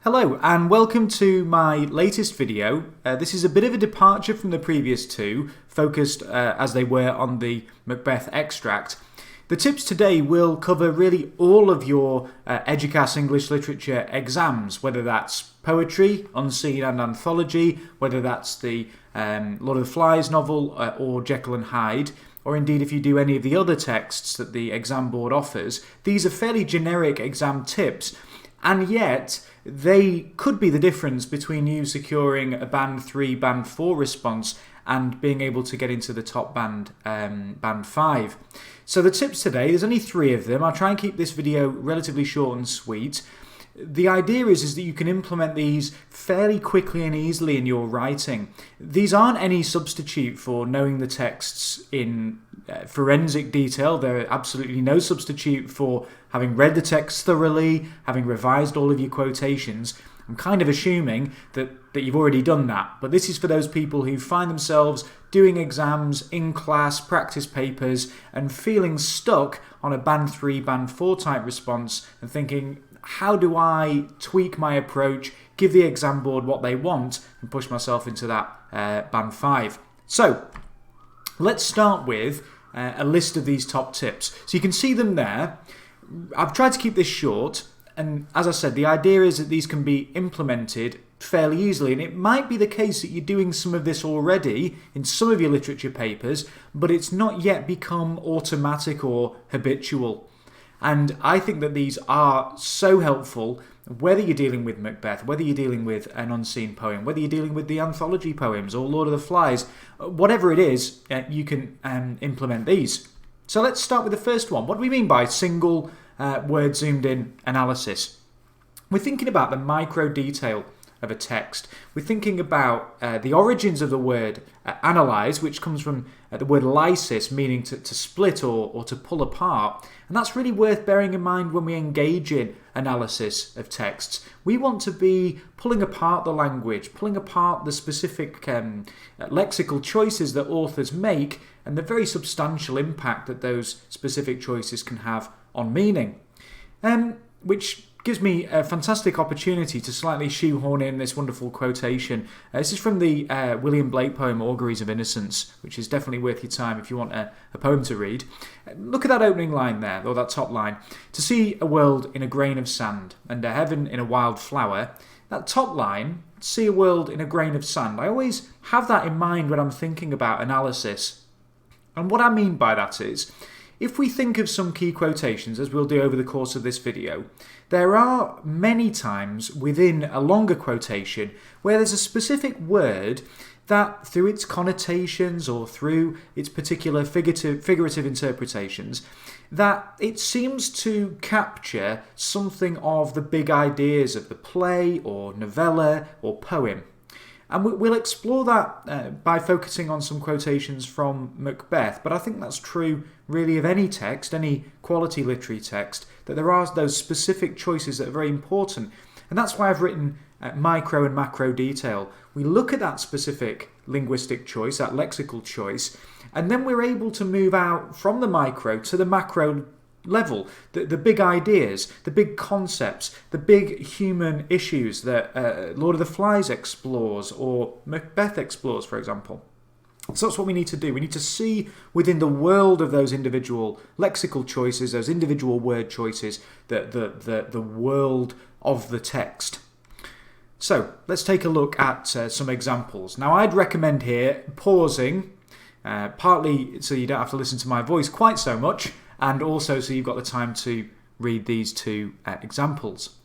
Hello and welcome to my latest video. This is a bit of a departure from the previous two, focused as they were on the Macbeth extract. The tips today will cover really all of your Eduqas English Literature exams, whether that's poetry, unseen and anthology, whether that's the Lord of the Flies novel or Jekyll and Hyde, or indeed if you do any of the other texts that the exam board offers. These are fairly generic exam tips, and yet they could be the difference between you securing a Band 3, Band 4 response and being able to get into the top band, Band 5. So the tips today, there's only 3 of them. I'll try and keep this video relatively short and sweet. The idea is that you can implement these fairly quickly and easily in your writing. These aren't any substitute for knowing the texts in forensic detail. They're absolutely no substitute for having read the text thoroughly, having revised all of your quotations. I'm kind of assuming that you've already done that, but this is for those people who find themselves doing exams in class, practice papers, and feeling stuck on a Band 3, Band 4 type response and thinking, how do I tweak my approach, give the exam board what they want, and push myself into that Band 5? So, let's start with a list of these top tips. So you can see them there. I've tried to keep this short, and as I said, the idea is that these can be implemented fairly easily, and it might be the case that you're doing some of this already in some of your literature papers, but it's not yet become automatic or habitual. And I think that these are so helpful, whether you're dealing with Macbeth, whether you're dealing with an unseen poem, whether you're dealing with the anthology poems or Lord of the Flies, whatever it is, you can implement these. So let's start with the first one. What do we mean by single word zoomed in analysis? We're thinking about the micro detail of a text. We're thinking about the origins of the word analyze, which comes from the word lysis, meaning to split or to pull apart. And that's really worth bearing in mind when we engage in analysis of texts. We want to be pulling apart the language, pulling apart the specific lexical choices that authors make and the very substantial impact that those specific choices can have on meaning. Which gives me a fantastic opportunity to slightly shoehorn in this wonderful quotation. This is from the William Blake poem Auguries of Innocence, which is definitely worth your time if you want a poem to read. Look at that opening line there, or that top line. To see a world in a grain of sand, and a heaven in a wild flower. That top line, see a world in a grain of sand, I always have that in mind when I'm thinking about analysis. And what I mean by that is, if we think of some key quotations, as we'll do over the course of this video, there are many times within a longer quotation where there's a specific word that, through its connotations or through its particular figurative interpretations, that it seems to capture something of the big ideas of the play or novella or poem. And we'll explore that by focusing on some quotations from Macbeth, but I think that's true really of any text, any quality literary text, that there are those specific choices that are very important. And that's why I've written micro and macro detail. We look at that specific linguistic choice, that lexical choice, and then we're able to move out from the micro to the macro level, the big ideas, the big concepts, the big human issues that Lord of the Flies explores or Macbeth explores, for example. So that's what we need to do. We need to see within the world of those individual lexical choices, those individual word choices, the world of the text. So let's take a look at some examples. Now I'd recommend here pausing, partly so you don't have to listen to my voice quite so much, and also so you've got the time to read these 2 examples.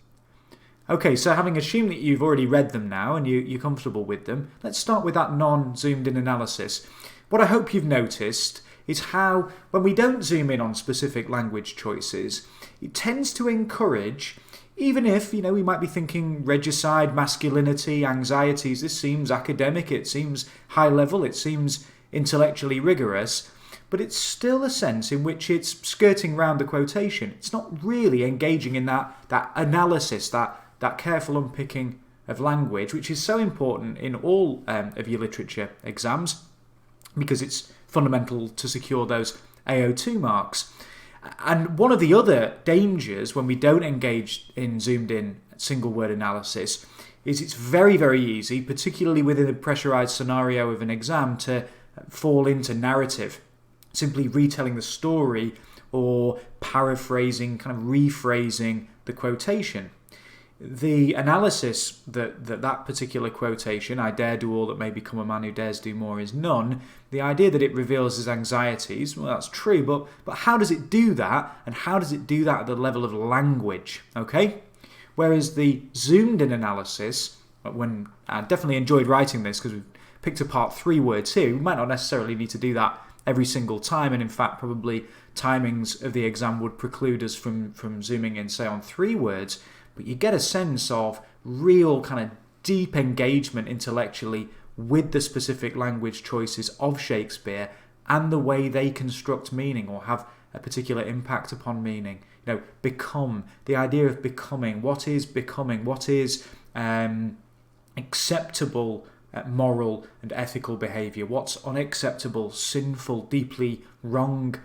Okay, so having assumed that you've already read them now and you're comfortable with them, let's start with that non-zoomed in analysis. What I hope you've noticed is how, when we don't zoom in on specific language choices, it tends to encourage, even if, we might be thinking regicide, masculinity, anxieties, this seems academic, it seems high level, it seems intellectually rigorous, but it's still a sense in which it's skirting round the quotation. It's not really engaging in that analysis, that careful unpicking of language, which is so important in all of your literature exams, because it's fundamental to secure those AO2 marks. And one of the other dangers when we don't engage in zoomed in single word analysis is it's very, very easy, particularly within a pressurized scenario of an exam, to fall into narrative, simply retelling the story or paraphrasing, kind of rephrasing the quotation. The analysis that particular quotation, "I dare do all that may become a man who dares do more is none," the idea that it reveals his anxieties, well, that's true, but how does it do that? And how does it do that at the level of language? Okay? Whereas the zoomed in analysis, when I definitely enjoyed writing this because we've picked apart 3 words here, we might not necessarily need to do that every single time, and in fact probably timings of the exam would preclude us from zooming in, say, on 3 words, but you get a sense of real kind of deep engagement intellectually with the specific language choices of Shakespeare and the way they construct meaning or have a particular impact upon meaning. You know, become, the idea of becoming, what is becoming, what is acceptable moral and ethical behaviour, what's unacceptable, sinful, deeply wrong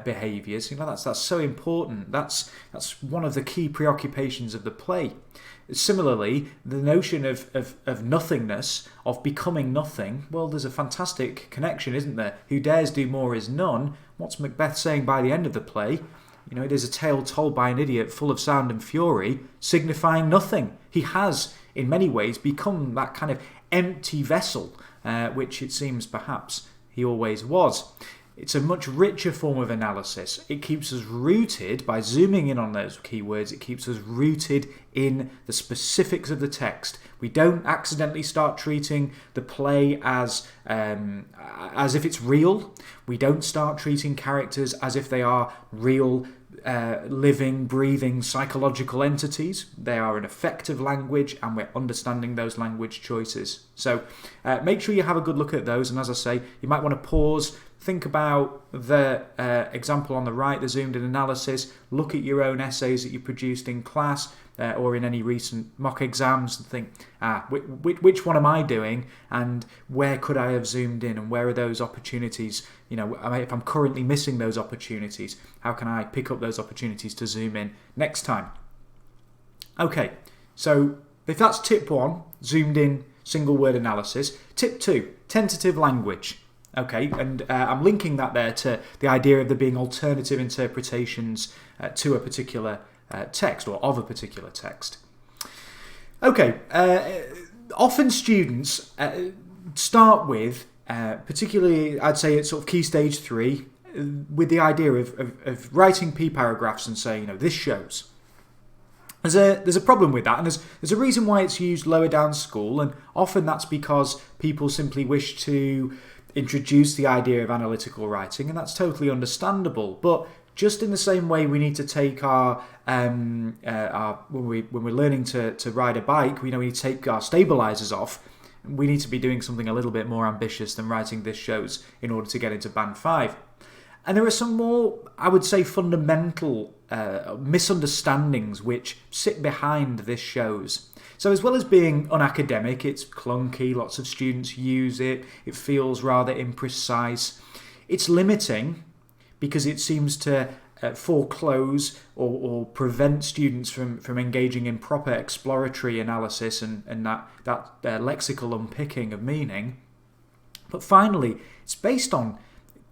behaviours. You know, that's so important. That's one of the key preoccupations of the play. Similarly, the notion of nothingness, of becoming nothing, well, there's a fantastic connection, isn't there? Who dares do more is none. What's Macbeth saying by the end of the play? You know, it is a tale told by an idiot full of sound and fury, signifying nothing. He has, in many ways, become that kind of empty vessel, which it seems perhaps he always was. It's a much richer form of analysis. It keeps us rooted, by zooming in on those keywords, it keeps us rooted in the specifics of the text. We don't accidentally start treating the play as if it's real. We don't start treating characters as if they are real, living, breathing, psychological entities. They are an effective language, and we're understanding those language choices. So make sure you have a good look at those, and as I say, you might want to pause, think about the example on the right, the zoomed in analysis, look at your own essays that you produced in class or in any recent mock exams and think, which one am I doing and where could I have zoomed in and where are those opportunities? You know, if I'm currently missing those opportunities, how can I pick up those opportunities to zoom in next time? Okay, so if that's tip 1, zoomed in single word analysis. Tip 2, tentative language. Okay, and I'm linking that there to the idea of there being alternative interpretations to a particular text or of a particular text. Okay, often students start with, particularly I'd say it's sort of key stage 3, with the idea of writing P paragraphs and saying, you know, this shows. There's a problem with that, and there's a reason why it's used lower down school, and often that's because people simply wish to introduce the idea of analytical writing, and that's totally understandable. But just in the same way we need to take our when we're learning to ride a bike, we need to take our stabilizers off. We need to be doing something a little bit more ambitious than writing this shows in order to get into band 5. And there are some more, I would say, fundamental misunderstandings which sit behind this shows. So as well as being unacademic, it's clunky, lots of students use it, it feels rather imprecise. It's limiting because it seems to foreclose or prevent students from engaging in proper exploratory analysis and that lexical unpicking of meaning. But finally, it's based on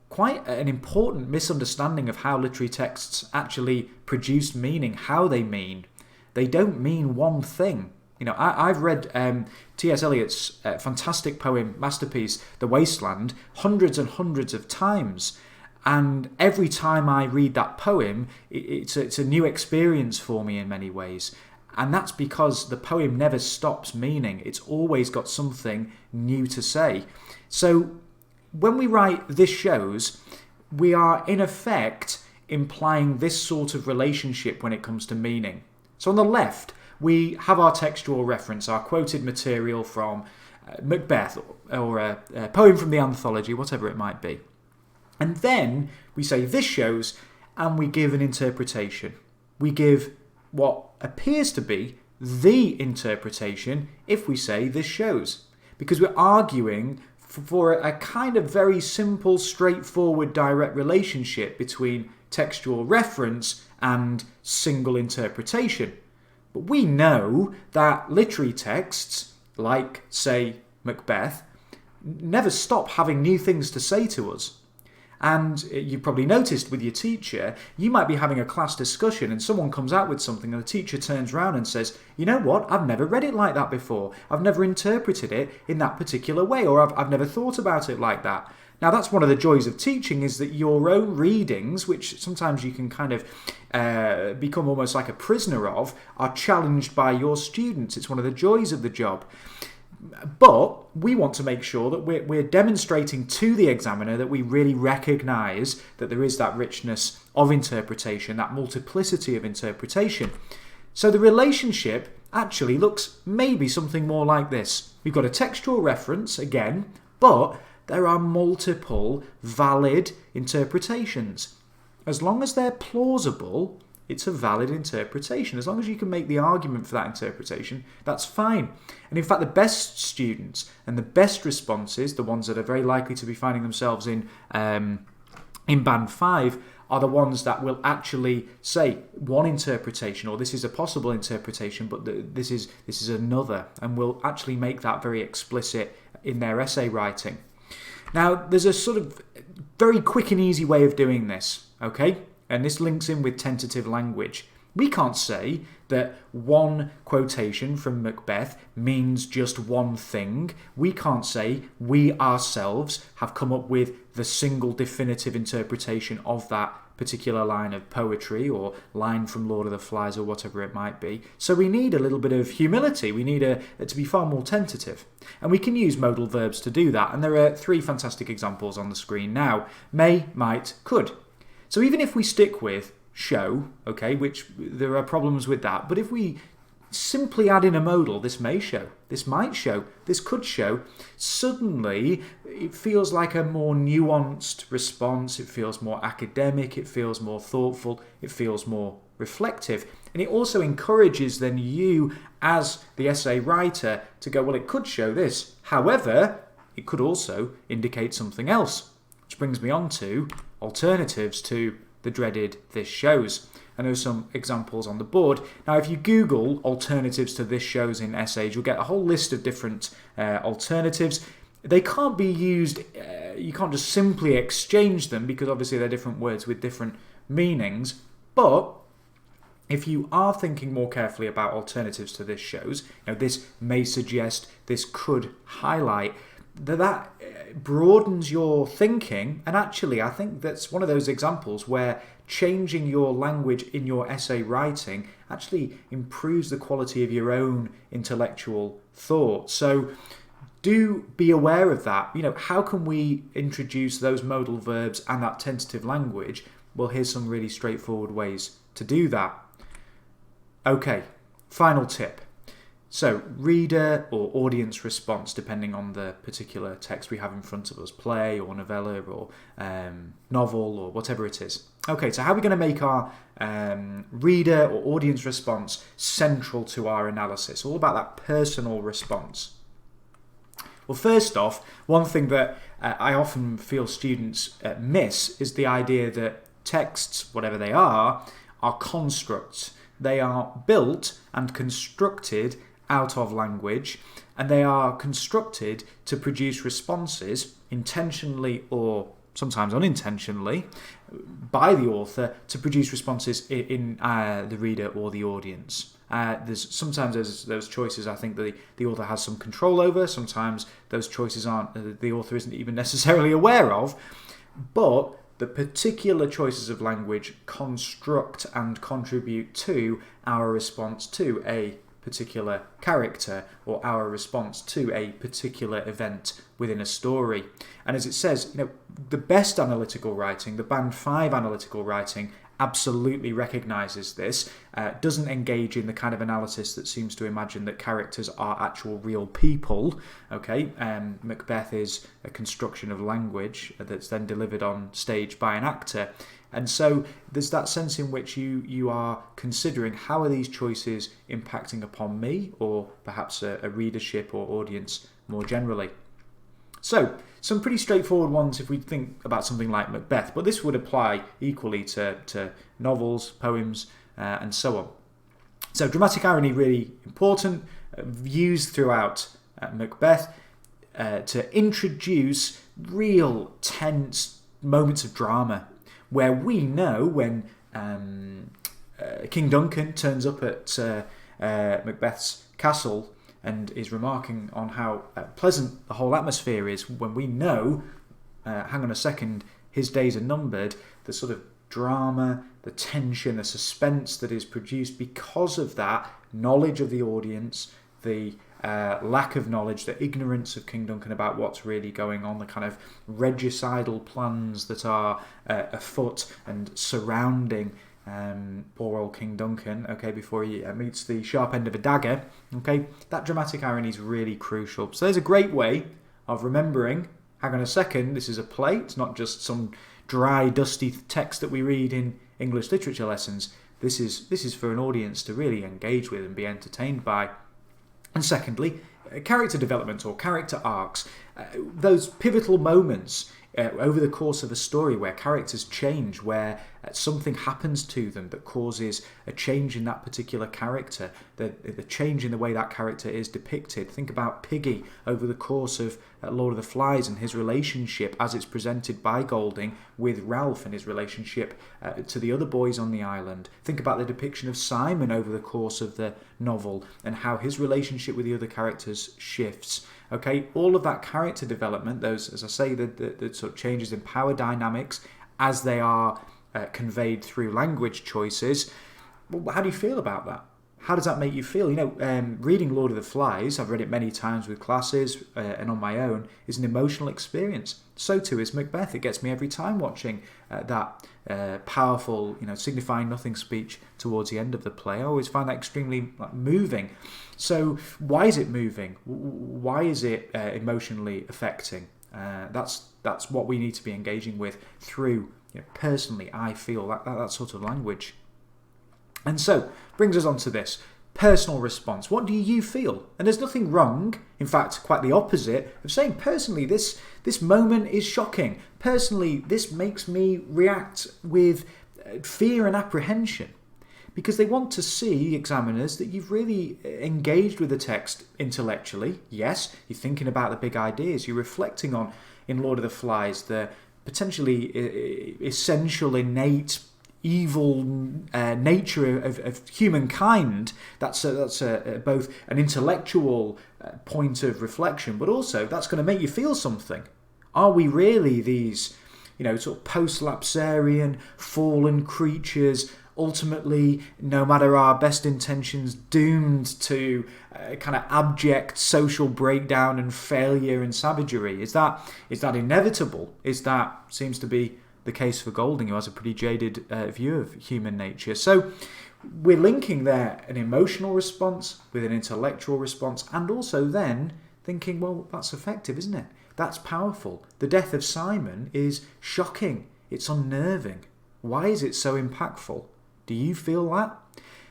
quite an important misunderstanding of how literary texts actually produce meaning, how they mean. They don't mean one thing. You know, I've read T.S. Eliot's fantastic poem masterpiece, The Wasteland, hundreds and hundreds of times. And every time I read that poem, it's a new experience for me in many ways. And that's because the poem never stops meaning. It's always got something new to say. So when we write this shows, we are in effect implying this sort of relationship when it comes to meaning. So on the left, we have our textual reference, our quoted material from Macbeth or a poem from the anthology, whatever it might be. And then we say this shows, and we give an interpretation. We give what appears to be the interpretation if we say this shows. Because we're arguing for a kind of very simple, straightforward, direct relationship between textual reference and single interpretation. But we know that literary texts, like, say, Macbeth, never stop having new things to say to us. And you probably noticed with your teacher, you might be having a class discussion and someone comes out with something and the teacher turns around and says, you know what, I've never read it like that before. I've never interpreted it in that particular way, or I've never thought about it like that. Now, that's one of the joys of teaching, is that your own readings, which sometimes you can kind of become almost like a prisoner of, are challenged by your students. It's one of the joys of the job. But we want to make sure that we're demonstrating to the examiner that we really recognise that there is that richness of interpretation, that multiplicity of interpretation. So the relationship actually looks maybe something more like this. We've got a textual reference again, but there are multiple valid interpretations. As long as they're plausible, it's a valid interpretation. As long as you can make the argument for that interpretation, that's fine. And in fact, the best students and the best responses, the ones that are very likely to be finding themselves in Band 5, are the ones that will actually say one interpretation, or this is a possible interpretation, but this is another, and will actually make that very explicit in their essay writing. Now, there's a sort of very quick and easy way of doing this, okay? And this links in with tentative language. We can't say that one quotation from Macbeth means just one thing. We can't say we ourselves have come up with the single definitive interpretation of that particular line of poetry or line from Lord of the Flies or whatever it might be. So we need a little bit of humility. We need it to be far more tentative. And we can use modal verbs to do that. And there are 3 fantastic examples on the screen now. May, might, could. So even if we stick with show, okay, which there are problems with that, but if we simply add in a modal, this may show, this might show, this could show, suddenly it feels like a more nuanced response, it feels more academic, it feels more thoughtful, it feels more reflective. And it also encourages then you as the essay writer to go, well, it could show this. However, it could also indicate something else. Which brings me on to alternatives to the dreaded this shows. And there's some examples on the board. Now, if you Google alternatives to this shows in essays, you'll get a whole list of different alternatives. They can't be used, you can't just simply exchange them because obviously they're different words with different meanings. But if you are thinking more carefully about alternatives to this shows, this may suggest, this could highlight, that broadens your thinking. And actually, I think that's one of those examples where changing your language in your essay writing actually improves the quality of your own intellectual thought. So do be aware of that. How can we introduce those modal verbs and that tentative language? Well, here's some really straightforward ways to do that. Okay, final tip. So, reader or audience response, depending on the particular text we have in front of us, play or novella or novel or whatever it is. Okay, so how are we going to make our reader or audience response central to our analysis? All about that personal response. Well, first off, one thing that I often feel students miss is the idea that texts, whatever they are constructs. They are built and constructed out of language, and they are constructed to produce responses intentionally or sometimes unintentionally by the author to produce responses in the reader or the audience. There's those choices I think that the author has some control over. Sometimes those choices aren't, the author isn't even necessarily aware of, but the particular choices of language construct and contribute to our response to a particular character or our response to a particular event within a story. And as it says, the best analytical writing, the Band 5 analytical writing, absolutely recognises this, doesn't engage in the kind of analysis that seems to imagine that characters are actual real people. Okay, Macbeth is a construction of language that's then delivered on stage by an actor. And so there's that sense in which you are considering how are these choices impacting upon me or perhaps a readership or audience more generally. So, some pretty straightforward ones if we think about something like Macbeth, but this would apply equally to novels, poems, and so on. So, dramatic irony really important, used throughout Macbeth to introduce real tense moments of drama, where we know when King Duncan turns up at Macbeth's castle and is remarking on how pleasant the whole atmosphere is, when we know, hang on a second, his days are numbered, the sort of drama, the tension, the suspense that is produced because of that knowledge of the audience, the lack of knowledge, the ignorance of King Duncan about what's really going on, the kind of regicidal plans that are afoot and surrounding poor old King Duncan, okay, before he meets the sharp end of a dagger, okay, that dramatic irony is really crucial. So there's a great way of remembering, hang on a second, this is a play, it's not just some dry, dusty text that we read in English literature lessons. This is for an audience to really engage with and be entertained by. And secondly, character development or character arcs, those pivotal moments over the course of a story where characters change, where something happens to them that causes a change in that particular character, the change in the way that character is depicted. Think about Piggy over the course of Lord of the Flies and his relationship as it's presented by Golding with Ralph and his relationship to the other boys on the island. Think about the depiction of Simon over the course of the novel and how his relationship with the other characters shifts. Okay, all of that character development, those, as I say, the sort of changes in power dynamics as they are conveyed through language choices. Well, how do you feel about that? How does that make you feel? You know, reading Lord of the Flies, I've read it many times with classes and on my own, is an emotional experience. So too is Macbeth. It gets me every time watching that powerful, signifying nothing speech towards the end of the play. I always find that extremely moving. So why is it moving? Why is it emotionally affecting? That's what we need to be engaging with through, personally, I feel that sort of language. And so, brings us on to this, personal response. What do you feel? And there's nothing wrong, in fact, quite the opposite, of saying, personally, this moment is shocking. Personally, this makes me react with fear and apprehension. Because they want to see, examiners, that you've really engaged with the text intellectually. Yes, you're thinking about the big ideas. You're reflecting on, in Lord of the Flies, the potentially essential, innate evil nature of humankind. That's both an intellectual point of reflection, but also that's going to make you feel something. Are we really these, sort of post-lapsarian, fallen creatures, ultimately, no matter our best intentions, doomed to kind of abject social breakdown and failure and savagery? Is that inevitable? Seems to be the case for Golding, who has a pretty jaded view of human nature. So we're linking there an emotional response with an intellectual response, and also then thinking, well, that's effective, isn't it? That's powerful. The death of Simon is shocking. It's unnerving. Why is it so impactful? Do you feel that?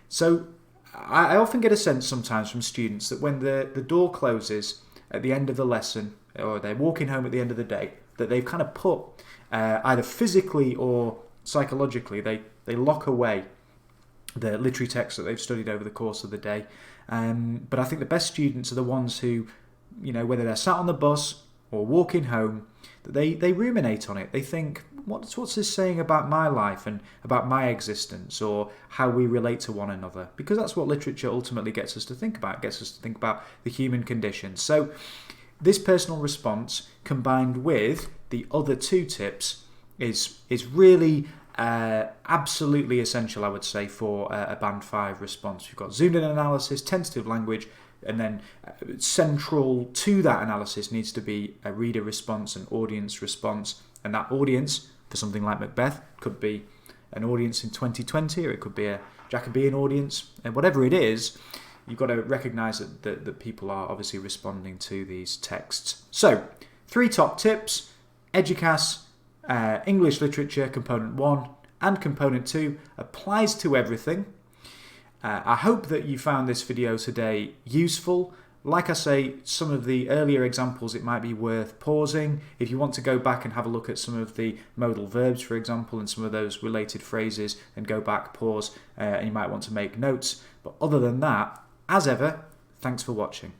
So I often get a sense sometimes from students that when the door closes at the end of the lesson, or they're walking home at the end of the day, that they've kind of put either physically or psychologically, they lock away the literary text that they've studied over the course of the day. But I think the best students are the ones who, whether they're sat on the bus or walking home, that they ruminate on it. They think, what's this saying about my life and about my existence, or how we relate to one another? Because that's what literature ultimately gets us to think about. It gets us to think about the human condition. So this personal response combined with the other two tips is really absolutely essential, I would say, for a Band 5 response. You've got zoomed in analysis, tentative language, and then central to that analysis needs to be a reader response, an audience response. And that audience, for something like Macbeth, could be an audience in 2020, or it could be a Jacobean audience. And whatever it is, you've got to recognise that people are obviously responding to these texts. So, 3 top tips. Eduqas, English Literature, Component 1 and Component 2 applies to everything. I hope that you found this video today useful. Like I say, some of the earlier examples, it might be worth pausing. If you want to go back and have a look at some of the modal verbs, for example, and some of those related phrases, and go back, pause, and you might want to make notes. But other than that, as ever, thanks for watching.